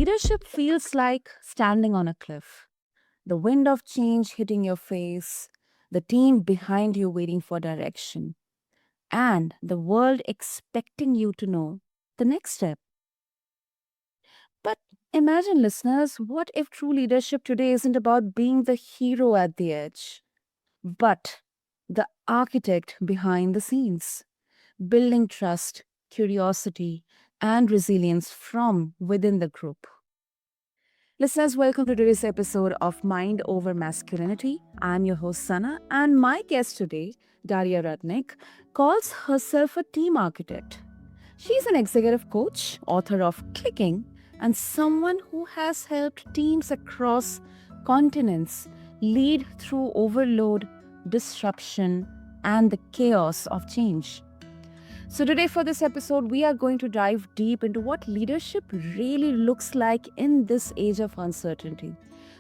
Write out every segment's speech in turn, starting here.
leadership feels like standing on a cliff. The wind of change hitting your face, the team behind you waiting for direction, and the world expecting you to know the next step. But imagine, listeners, what if true leadership today isn't about being the hero at the edge, but the architect behind the scenes, building trust, curiosity, and resilience from within the group? Listeners, welcome to today's episode of Mind Over Masculinity. I'm your host, Sana, and my guest today, Daria Rudnik, calls herself a team architect. She's an executive coach, author of Clicking, and someone who has helped teams across continents lead through overload, disruption, and the chaos of change. So, today for this episode, we are going to dive deep into what leadership really looks like in this age of uncertainty,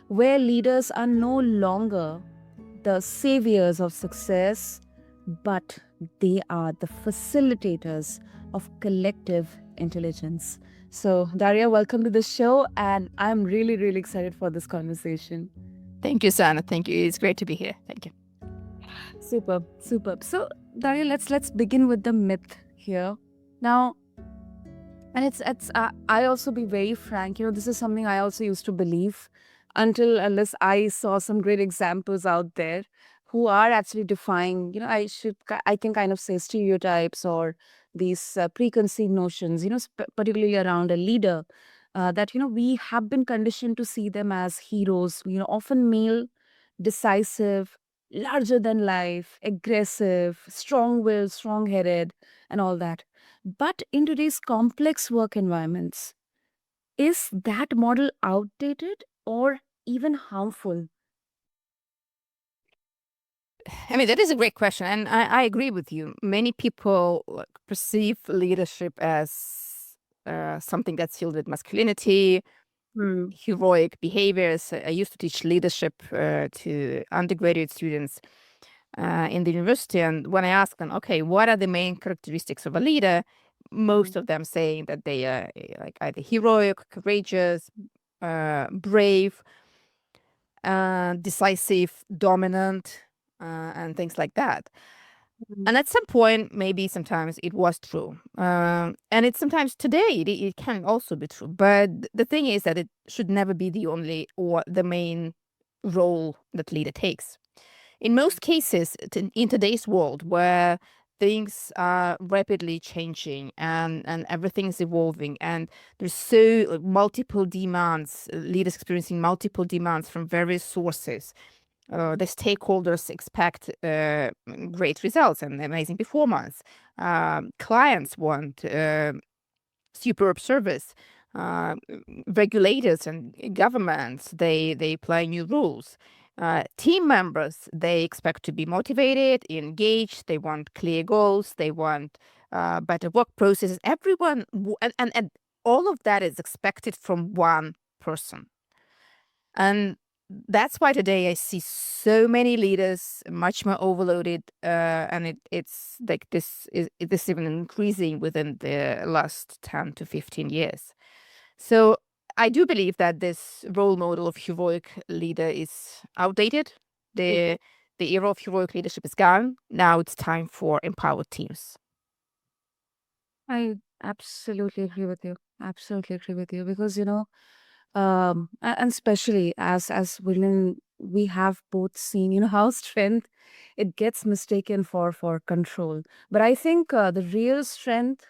where leaders are no longer the saviors of success, but they are the facilitators of collective intelligence. So, Daria, welcome to the show, and I'm really, really excited for this conversation. Thank you, Sana. Thank you. It's great to be here. Thank you. Superb, superb. So, Daria, let's begin with the myth here. Now, and it's I also be very frank. This is something I also used to believe until unless I saw some great examples out there who are actually defying. I can kind of say stereotypes or these preconceived notions. Particularly around a leader. That we have been conditioned to see them as heroes. Often male, decisive, larger than life, aggressive, strong willed, strong headed, and all that. But in today's complex work environments, is that model outdated or even harmful? I mean, that is a great question. And I agree with you. Many people perceive leadership as something that's filled with masculinity, Hmm. heroic behaviors. I used to teach leadership to undergraduate students in the university. And when I ask them, okay, what are the main characteristics of a leader? Most of them saying that they are like either heroic, courageous, brave, decisive, dominant, and things like that. Hmm. And at some point, maybe sometimes it was true. And it's sometimes today, it can also be true. But the thing is that it should never be the only or the main role that leader takes. In most cases, in today's world where things are rapidly changing and everything's evolving and there's so multiple demands, leaders experiencing multiple demands from various sources, the stakeholders expect great results and amazing performance. Clients want superb service. Uh, Regulators and governments, they apply new rules. Team members, they expect to be motivated, engaged. They want clear goals. They want better work processes. Everyone, and all of that is expected from one person. And that's why today I see so many leaders much more overloaded, and it's like this even increasing within the last 10 to 15 years. So I do believe that this role model of heroic leader is outdated. The the era of heroic leadership is gone. Now it's time for empowered teams. I absolutely agree with you. Absolutely agree with you because and especially as women, we have both seen how strength it gets mistaken for control. But I think the real strength,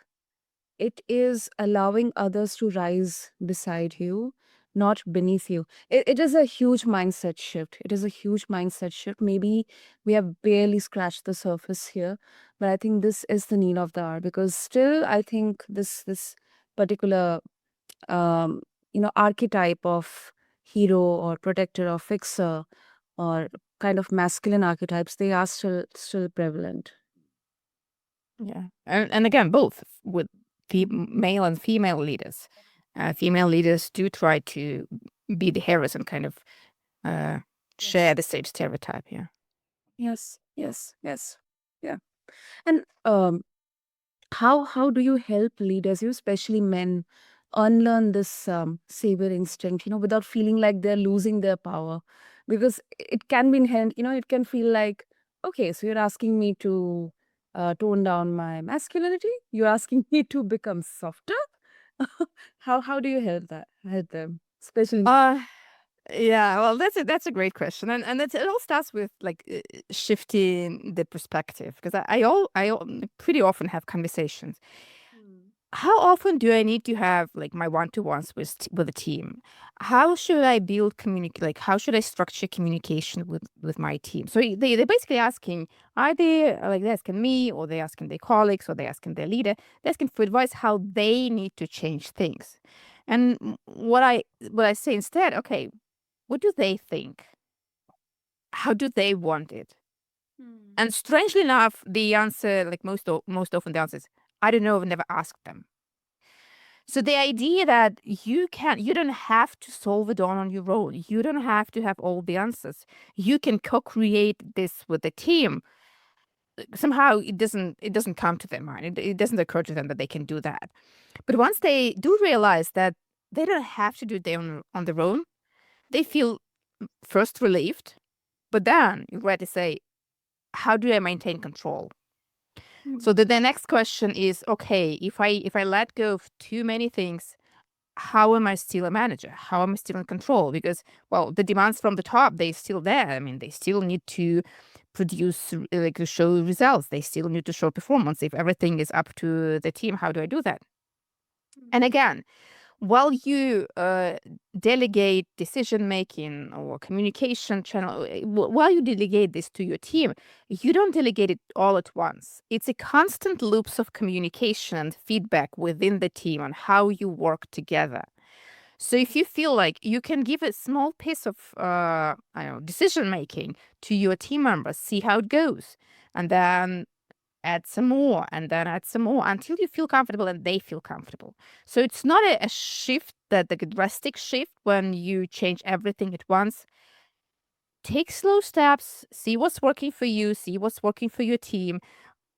it is allowing others to rise beside you, not beneath you. It is a huge mindset shift. It is a huge mindset shift. Maybe we have barely scratched the surface here, but I think this is the need of the hour because still, I think this particular um, archetype of hero or protector or fixer or kind of masculine archetypes, they are still prevalent. Yeah, and again, both with male and female leaders. Female leaders do try to be the heroes and kind of uh, Yes. share the same stereotype. Yeah. Yes, yes, yes. Yeah. And how do you help leaders, especially men, unlearn this savior instinct, without feeling like they're losing their power. Because it can be inherent, it can feel like, okay, so you're asking me to tone down my masculinity? You're asking me to become softer? How do you help them? Especially. Uh, yeah, well, that's a great question, and it all starts with like shifting the perspective because pretty often have conversations. Mm. How often do I need to have like my one-to-ones with a team? How should I build like how should I structure communication with my team? So they're basically asking, are they like they're asking me, or they're asking their colleagues, or they're asking their leader, they're asking for advice how they need to change things. And what I say instead, okay, what do they think? How do they want it? Mm. And strangely enough, the answer, like most often, the answer is, I don't know, I've never asked them. So the idea that you don't have to solve it all on your own. You don't have to have all the answers. You can co-create this with the team. Somehow it doesn't come to their mind. It doesn't occur to them that they can do that. But once they do realize that they don't have to do it on their own, they feel first relieved, but then you're ready to say, how do I maintain control? So Mm. the next question is, okay, if I let go of too many things, how am I still a manager? How am I still in control? Because, well, the demands from the top, they're still there. I mean, they still need to produce, like, to show results. They still need to show performance. If everything is up to the team, how do I do that? And again, while you delegate decision making or communication channel, while you delegate this to your team, you don't delegate it all at once. It's a constant loops of communication and feedback within the team on how you work together. So if you feel like you can give a small piece of I don't know, decision making to your team members, see how it goes, and then add some more, and then add some more until you feel comfortable and they feel comfortable. So it's not a shift that like a drastic shift when you change everything at once. Take slow steps, see what's working for you, see what's working for your team,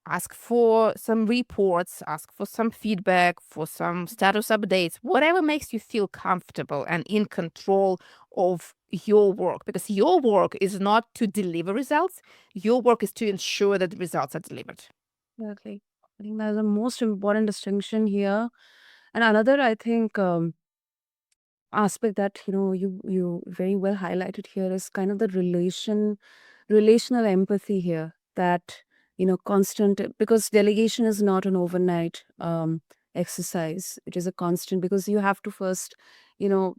ask for some reports, ask for some feedback, for some status updates, whatever makes you feel comfortable and in control of your work. Because your work is not to deliver results, your work is to ensure that the results are delivered. Exactly. I think that's the most important distinction here. And another, I think, aspect that you very well highlighted here is kind of the relational empathy here. That constant, because delegation is not an overnight exercise. It is a constant, because you have to first you know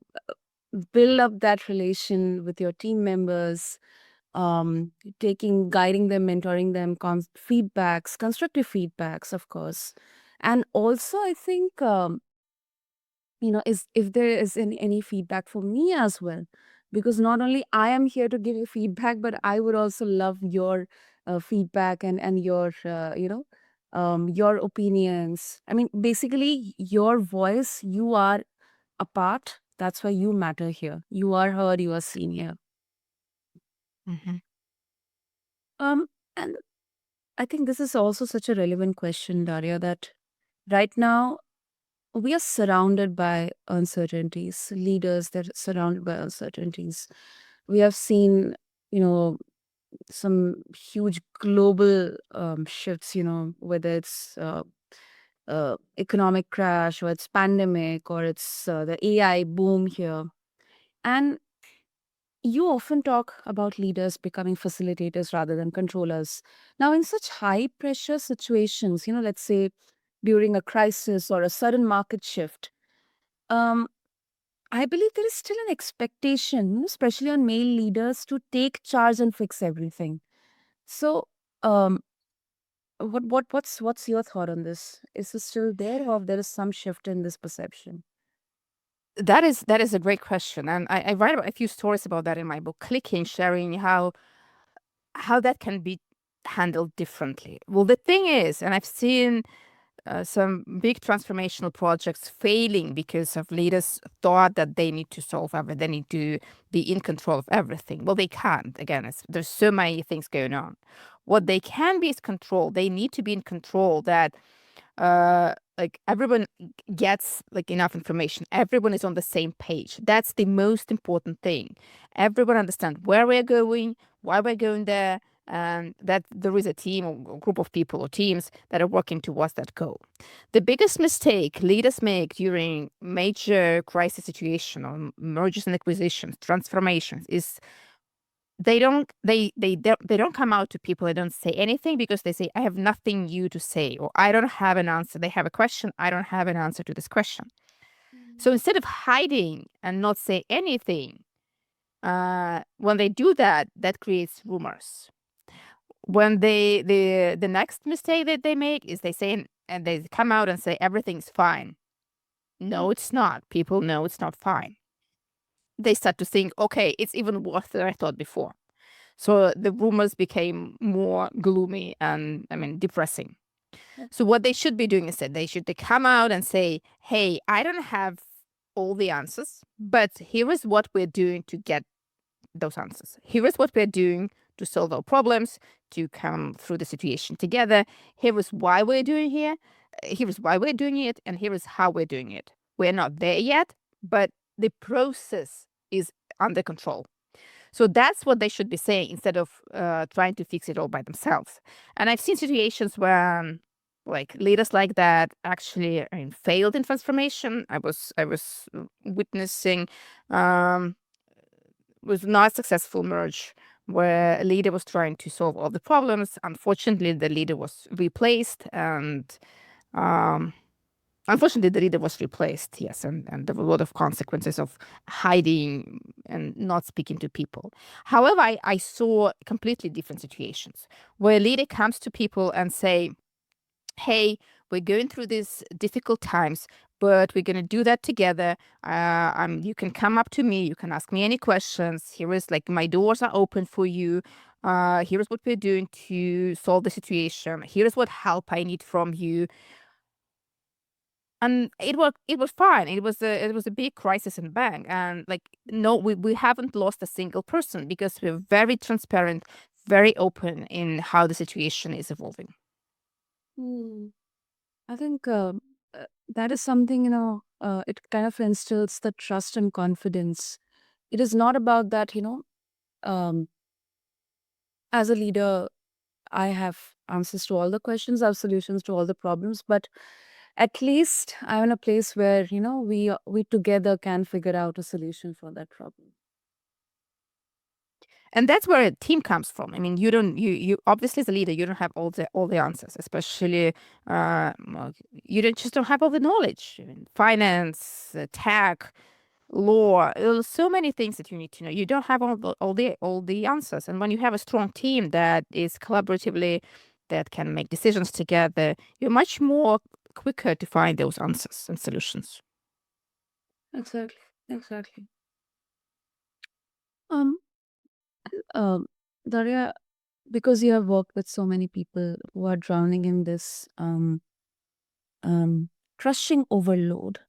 build up that relation with your team members, guiding them, mentoring them, feedbacks, constructive feedbacks, of course. And also, I think, is if there is any feedback for me as well, because not only I am here to give you feedback, but I would also love your feedback, and your opinions. I mean, basically, your voice, you are a part. That's why you matter here. You are heard, you are seen here. Mhm. um and I think this is also such a relevant question, Daria, that right now we are surrounded by uncertainties, leaders that are surrounded by uncertainties. We have seen, you know, some huge global shifts, whether it's economic crash, or it's pandemic, or it's the AI boom here. And you often talk about leaders becoming facilitators rather than controllers. Now, in such high pressure situations, let's say during a crisis or a sudden market shift, um, I believe there is still an expectation, especially on male leaders, to take charge and fix everything. So, um, what's your thought on this? Is this still there, or there is some shift in this perception? That is a great question, and I write about a few stories about that in my book, Clicking, sharing how that can be handled differently. Well, the thing is, and I've seen some big transformational projects failing because of leaders thought that they need to solve everything, they need to be in control of everything. Well, they can't. Again, there's so many things going on. What they can be is control. They need to be in control that like everyone gets like enough information. Everyone is on the same page. That's the most important thing. Everyone understands where we're going, why we're going there, and that there is a team or group of people or teams that are working towards that goal. The biggest mistake leaders make during major crisis situation or mergers and acquisitions, transformations is they don't come out to people. They don't say anything because they say, I have nothing new to say, or I don't have an answer. They have a question, I don't have an answer to this question. So instead of hiding and not say anything, when they do that, that creates rumors. When the next mistake that they make is they say, and they come out and say everything's fine. No, it's not. People know it's not fine. They start to think, okay, it's even worse than I thought before. So the rumors became more gloomy and, I mean, depressing. So what they should be doing instead, they come out and say, hey, I don't have all the answers, but here is what we're doing to get those answers. Here is what we're doing to solve our problems, to come through the situation together. Here is why we're doing here. Here is why we're doing it, and here is how we're doing it. We're not there yet, but the process is under control. So that's what they should be saying instead of trying to fix it all by themselves. And I've seen situations where like leaders like that actually, I mean, failed in transformation. I was witnessing um, was not successful merge where a leader was trying to solve all the problems. Unfortunately, the leader was replaced, and um, unfortunately, the leader was replaced, yes, and there were a lot of consequences of hiding and not speaking to people. However, I saw completely different situations where a leader comes to people and say, hey, we're going through these difficult times, but we're going to do that together. You can come up to me. You can ask me any questions. Here is like my doors are open for you. Here is what we're doing to solve the situation. Here is what help I need from you. And it was fine. It was a big crisis in the bank. And like, no, we haven't lost a single person because we're very transparent, very open in how the situation is evolving. Hmm. I think that is something, it kind of instills the trust and confidence. It is not about that, um, as a leader, I have answers to all the questions, I have solutions to all the problems, but at least I'm in a place where, we together can figure out a solution for that problem. And that's where a team comes from. I mean, you obviously as a leader, you don't have all the answers, especially you don't have all the knowledge. I mean, finance, tech, law, so many things that you need to know. You don't have all the answers. And when you have a strong team that is collaboratively, that can make decisions together, you're much more quicker to find those answers and solutions. Exactly. Exactly. Um, um, Daria, because you have worked with so many people who are drowning in this um, crushing overload,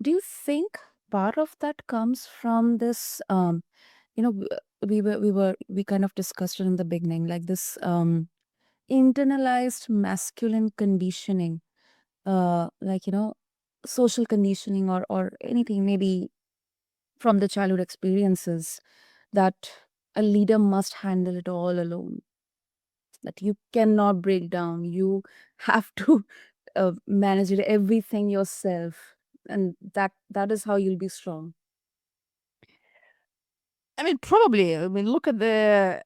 do you think part of that comes from this? We kind of discussed it in the beginning, like this internalized masculine conditioning, like social conditioning or anything maybe from the childhood experiences that a leader must handle it all alone, that you cannot break down. You have to manage it everything yourself, and that is how you'll be strong. I mean, probably. I mean, look at the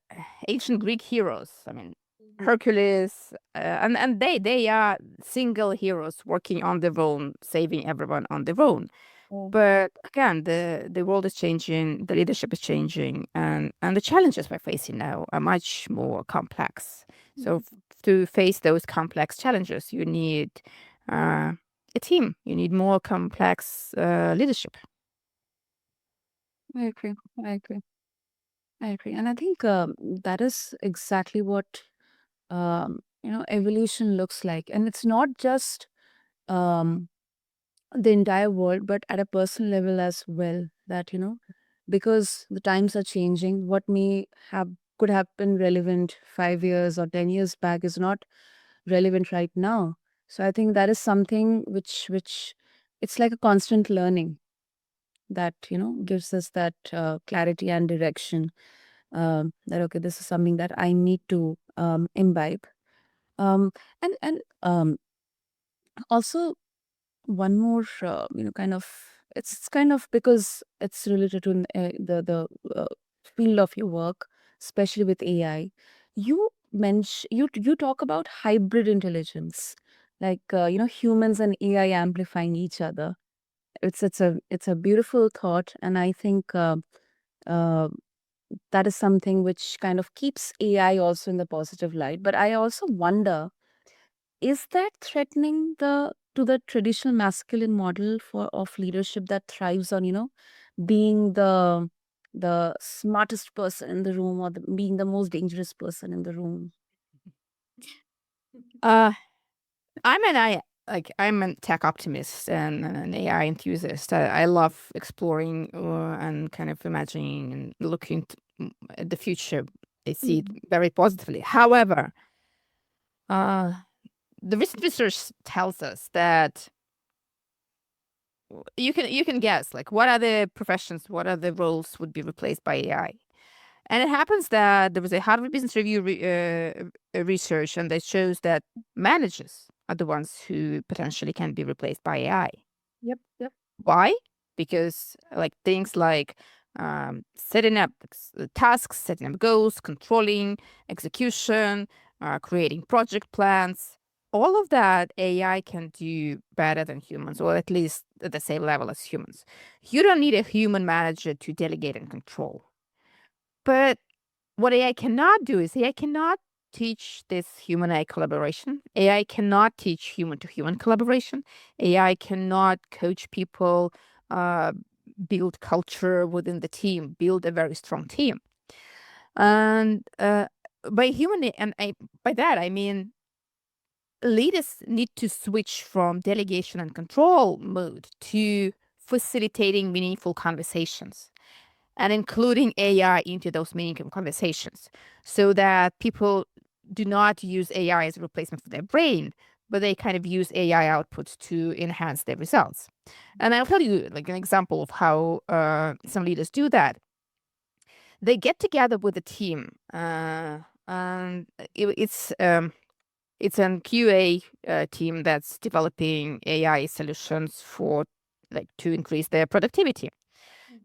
ancient Greek heroes. I mean, Mhm. Hercules, and they are single heroes working on their own, saving everyone on their own. Oh, But again, the world is changing, the leadership is changing, and the challenges we're facing now are much more complex. So to face those complex challenges, you need uh, a team. You need more complex leadership. I agree. I agree. I agree. And I think that is exactly what evolution looks like. And it's not just um, the entire world, but at a personal level as well. That because the times are changing, what may have could have been relevant 5 years or 10 years back is not relevant right now. So I think that is something which it's like a constant learning that gives us that clarity and direction, that okay, this is something that I need to imbibe. And also one more, kind of, it's kind of because it's related to the field of your work, especially with AI. You talk about hybrid intelligence, like humans and AI amplifying each other. It's a beautiful thought, and I think uh, that is something which kind of keeps AI also in the positive light. But I also wonder, is that threatening the traditional masculine model for of leadership that thrives on being the smartest person in the room, or being the most dangerous person in the room? Uh, I'm a tech optimist and an AI enthusiast. I love exploring and kind of imagining and looking at the future. I see it Mhm. very positively. However, uh, the recent research tells us that you can guess like what other professions, what other roles would be replaced by AI. And it happens that there was a Harvard Business Review research, and that shows that managers are the ones who potentially can be replaced by AI. Yep, yep. Why? Because like things like setting up tasks, setting up goals, controlling execution, creating project plans, all of that AI can do better than humans, or at least at the same level as humans. You don't need a human manager to delegate and control. But what AI cannot do is AI cannot teach this human AI collaboration. AI cannot teach human to human collaboration. AI cannot coach people, uh, build culture within the team, build a very strong team. And by human, by that I mean leaders need to switch from delegation and control mode to facilitating meaningful conversations and including AI into those meaningful conversations so that people do not use AI as a replacement for their brain, but they kind of use AI outputs to enhance their results. And I'll tell you like an example of how some leaders do that. They get together with a team, and it's an QA team that's developing AI solutions for like to increase their productivity.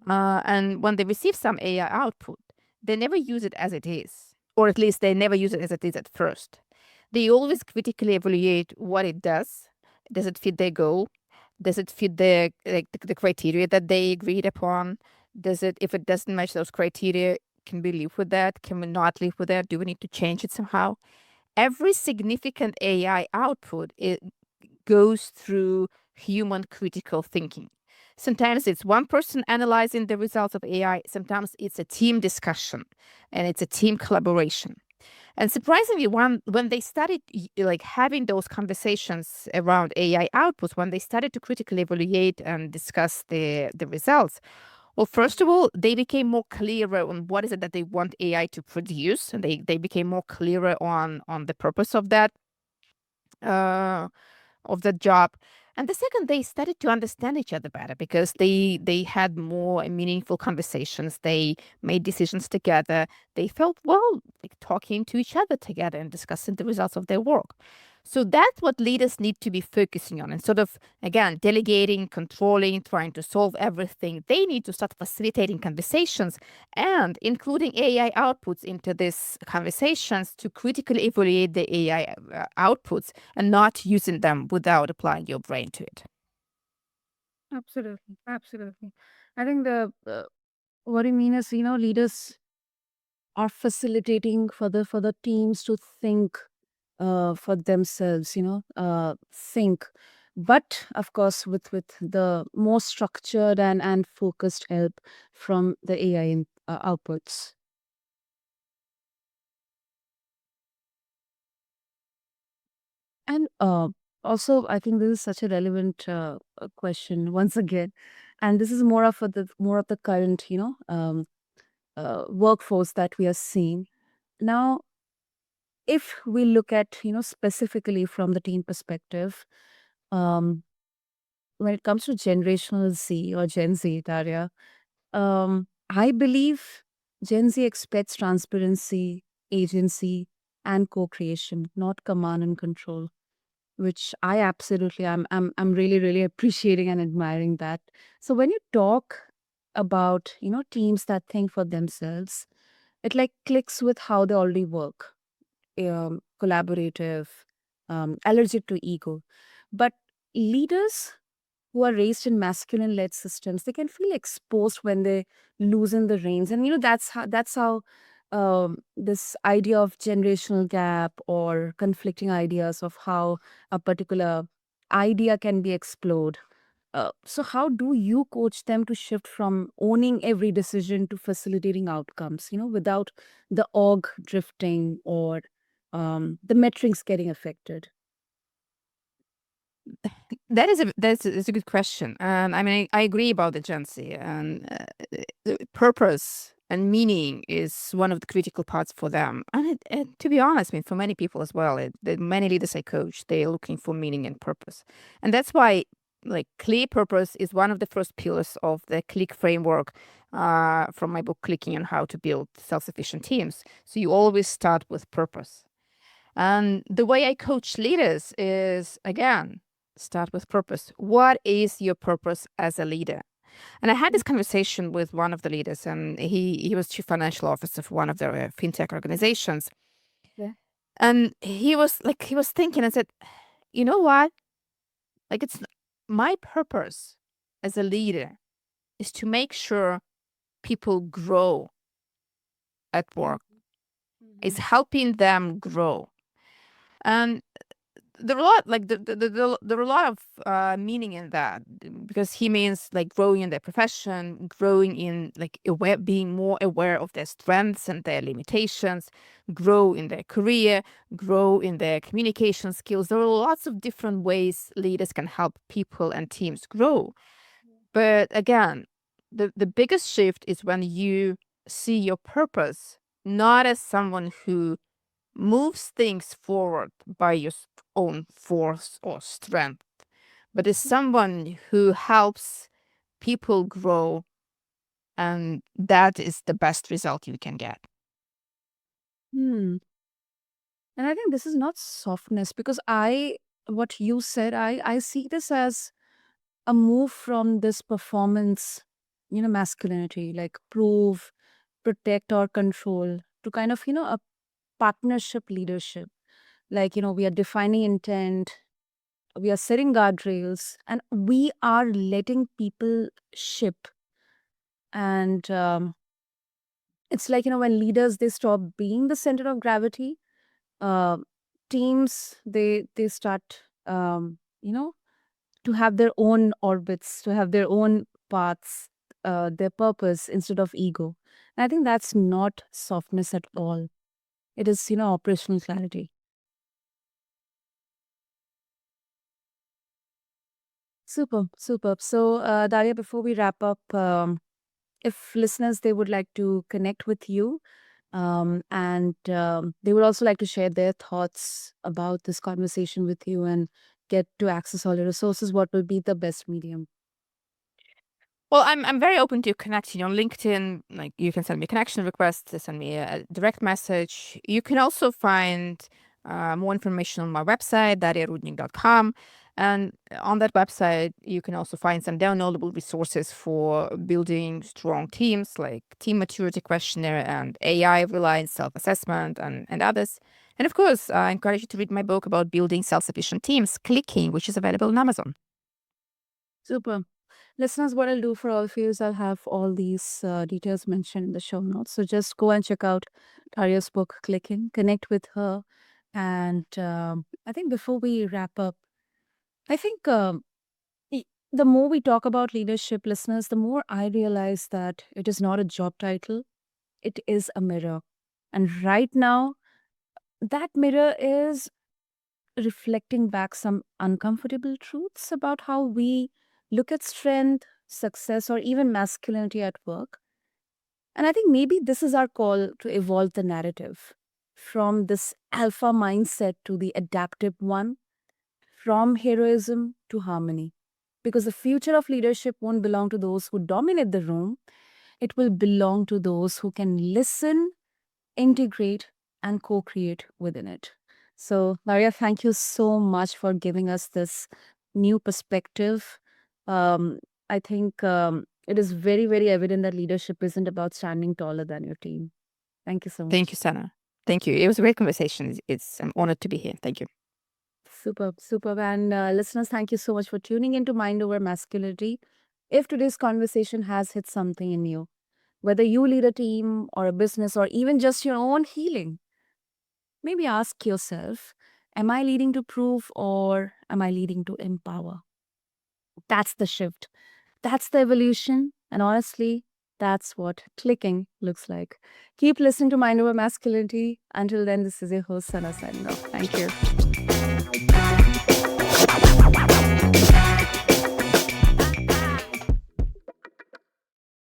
And when they receive some AI output, they never use it as it is, or at least they never use it as it is at first. They always critically evaluate what it does. Does it fit their goal? Does it fit the criteria that they agreed upon? Does it, if it doesn't match those criteria, can we live with that? Can we not live with that? Do we need to change it somehow? Every significant AI output goes through human critical thinking. Sometimes it's one person analyzing the results of AI, sometimes it's a team discussion and it's a team collaboration. And surprisingly, when they started like having those conversations around AI outputs, when they started to critically evaluate and discuss the results, well, first of all, they became more clearer on what is it that they want AI to produce, and they became more clearer on the purpose uh, of the job. And the second, they started to understand each other better because they had more meaningful conversations. They made decisions together. They felt well like talking to each other together and discussing the results of their work. So that's what leaders need to be focusing on, and sort of again delegating, controlling, trying to solve everything. They need to start facilitating conversations and including AI outputs into these conversations to critically evaluate the AI outputs and not using them without applying your brain to it. Absolutely, absolutely. I think the what you mean is, leaders are facilitating for the teams to think for themselves, think, but of course with the more structured and focused help from the AI outputs. And also, I think this is such a relevant question once again, and this is more of the current, workforce that we are seeing now. if we look at, specifically from the teen perspective, um, when it comes to generational Z or Gen Z, Daria, I believe Gen Z expects transparency, agency, and co-creation, not command and control, which I absolutely I'm really, really appreciating and admiring that. So when you talk about, teams that think for themselves, it like clicks with how they already work, collaborative, allergic to ego. But leaders who are raised in masculine led systems, they can feel exposed when they loosen the reins. And that's how this idea of generational gap or conflicting ideas of how a particular idea can be explored. So how do you coach them to shift from owning every decision to facilitating outcomes, without the org drifting or the metrics getting affected? That's a good question, and I mean I agree about the Gen Z, and the purpose and meaning is one of the critical parts for them. And to be honest, I mean for many people as well, the many leaders I coach, they're looking for meaning and purpose, and that's why like clear purpose is one of the first pillars of the click framework from my book Clicking on How to Build Self-Sufficient Teams. So you always start with purpose. And the way I coach leaders is, again, start with purpose. What is your purpose as a leader? And I had this conversation with one of the leaders, and he was chief financial officer for one of the fintech organizations. Yeah. And he was thinking and said, you know what? Like, my purpose as a leader is to make sure people grow at work, is Mhm. helping them grow. And there are a lot like there are a lot of meaning in that because he means like growing in their profession, growing in like aware, being more aware of their strengths and their limitations, grow in their career, grow in their communication skills. There are lots of different ways leaders can help people and teams grow. But again, the biggest shift is when you see your purpose not as someone who moves things forward by your own force or strength, but is someone who helps people grow, and that is the best result you can get. Hmm. And I think this is not softness because what you said, I see this as a move from this performance, masculinity, like prove, protect, or control, to kind of, a partnership leadership. Like, we are defining intent, we are setting guardrails, and we are letting people ship. And it's like, when leaders, they stop being the center of gravity, uh, teams, they start, to have their own orbits, to have their own paths, their purpose instead of ego. And I think that's not softness at all. It is, operational clarity. Super, superb. So, Daria, before we wrap up, if listeners they would like to connect with you, and they would also like to share their thoughts about this conversation with you and get to access all your resources, what will be the best medium? Well, I'm very open to connecting on LinkedIn. Like you can send me a connection request, send me a direct message. You can also find more information on my website, dariarudnik.com. And on that website, you can also find some downloadable resources for building strong teams, like team maturity questionnaire and AI reliant self-assessment and others. And of course, I encourage you to read my book about building self-sufficient teams, Clicking, which is available on Amazon. Super. Listeners, what I'll do for all of you is I'll have all these details mentioned in the show notes. So just go and check out Taria's book, Clicking, connect with her. And I think before we wrap up, I think i- the more we talk about leadership, listeners, the more I realize that it is not a job title, it is a mirror. And right now, that mirror is reflecting back some uncomfortable truths about how we look at strength, success, or even masculinity at work. And I think maybe this is our call to evolve the narrative. from this alpha mindset to the adaptive one, from heroism to harmony. Because the future of leadership won't belong to those who dominate the room, it will belong to those who can listen, integrate, and co create within it. So, Daria, thank you so much for giving us this new perspective. Um, I think it is very, very evident that leadership isn't about standing taller than your team. Thank you so Thank you, much. Sana. Thank you. It was a great conversation. I'm honored to be here. Thank you. Superb, superb. And listeners, thank you so much for tuning into Mind Over Masculinity. If today's conversation has hit something in you, whether you lead a team or a business or even just your own healing, maybe ask yourself, am I leading to prove or am I leading to empower? That's the shift. That's the evolution. And honestly, that's what clicking looks like. Keep listening to Mind Over Masculinity. Until then, this is your host, Sana, signing off. Thank you.